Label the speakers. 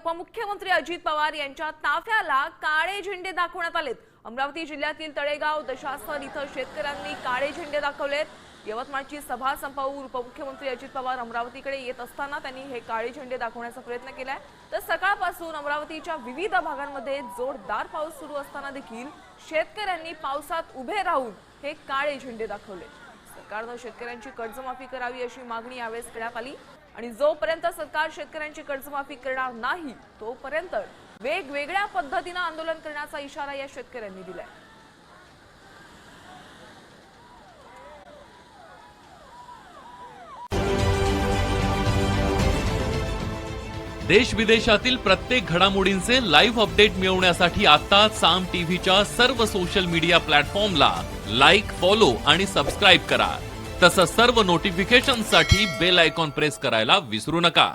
Speaker 1: उपमुख्यमंत्री अजित पवार यांच्या ताफ्याला काळे झेंडे दाखवण्यात आलेत। अमरावती जिल्ह्यातील तळेगाव दशास्थान इथं शेतकऱ्यांनी काळे झेंडे दाखवलेत। यवतमाळची सभा संपवून उपमुख्यमंत्री अजित पवार अमरावतीकडे येत असताना त्यांनी हे काळे झेंडे दाखवण्याचा प्रयत्न केलाय। तर सकाळपासून अमरावतीच्या विविध भागांमध्ये जोरदार पाऊस सुरू असताना देखील शेतकऱ्यांनी पावसात उभे राहून हे काळे झेंडे दाखवले। सरकारने शेतकऱ्यांची कर्जमाफी करावी अशी मागणी यावेळी करण्यात आली आणि जोपर्यंत सरकार शेतकऱ्यांची कर्जमाफी करणार नाही तोपर्यंत वेगवेगळ्या पद्धतीने आंदोलन करण्याचा इशारा या शेतकऱ्यांनी दिलाय।
Speaker 2: देश विदेशातील प्रत्येक घडामोडींचे लाईव्ह अपडेट मिळवण्यासाठी आता साम टीव्हीच्या सर्व सोशल मीडिया प्लॅटफॉर्मला लाईक, फॉलो आणि सबस्क्राइब करा। तसंच सर्व नोटिफिकेशनसाठी बेल आयकॉन प्रेस करायला विसरू नका।